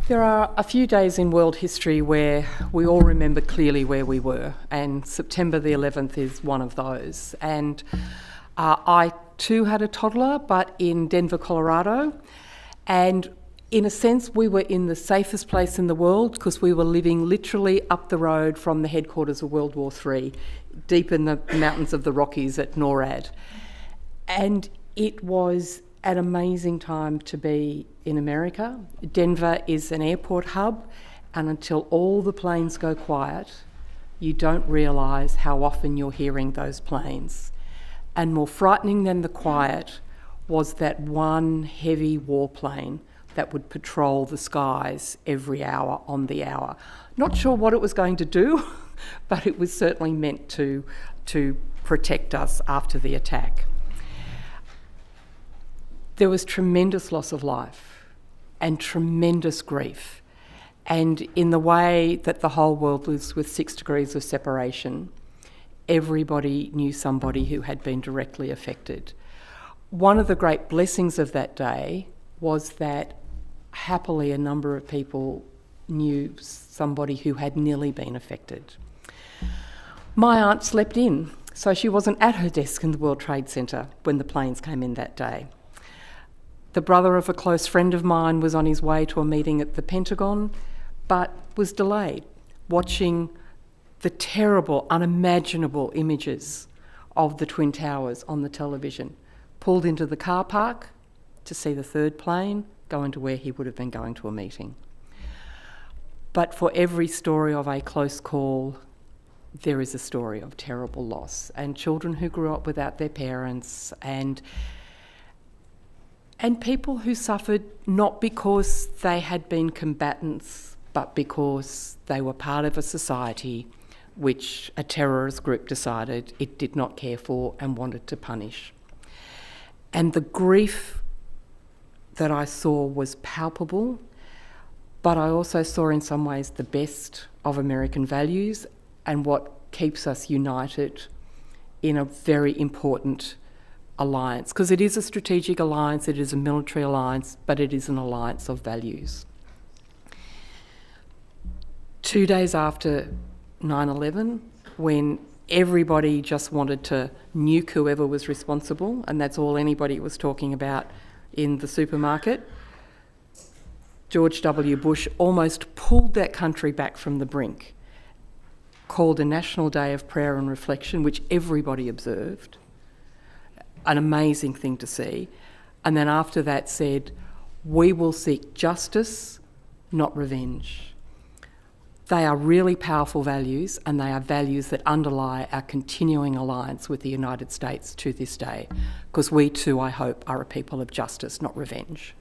There are a few days in world history where we all remember clearly where we were, and September the 11th is one of those. And I too had a toddler, but in Denver, Colorado, and in a sense we were in the safest place in the world because we were living literally up the road from the headquarters of World War III, deep in the mountains of the Rockies at NORAD. And it was an amazing time to be in America. Denver is an airport hub, and until all the planes go quiet, you don't realise how often you're hearing those planes. And more frightening than the quiet was that one heavy warplane that would patrol the skies every hour on the hour. Not sure what it was going to do, but it was certainly meant to protect us after the attack. There was tremendous loss of life and tremendous grief. And in the way that the whole world lives with 6 degrees of separation, everybody knew somebody who had been directly affected. One of the great blessings of that day was that happily a number of people knew somebody who had nearly been affected. My aunt slept in, so she wasn't at her desk in the World Trade Center when the planes came in that day. The brother of a close friend of mine was on his way to a meeting at the Pentagon, but was delayed, watching the terrible, unimaginable images of the Twin Towers on the television. Pulled into the car park to see the third plane go into where he would have been going to a meeting. But for every story of a close call, there is a story of terrible loss, and children who grew up without their parents, and people who suffered not because they had been combatants, but because they were part of a society which a terrorist group decided it did not care for and wanted to punish. And the grief that I saw was palpable, but I also saw in some ways the best of American values and what keeps us united in a very important alliance, because it is a strategic alliance, it is a military alliance, but it is an alliance of values. 2 days after 9/11, when everybody just wanted to nuke whoever was responsible, and that's all anybody was talking about in the supermarket, George W. Bush almost pulled that country back from the brink, called a National Day of Prayer and Reflection, which everybody observed, an amazing thing to see, and then after that said, we will seek justice, not revenge. They are really powerful values, and they are values that underlie our continuing alliance with the United States to this day, because we too, I hope, are a people of justice, not revenge.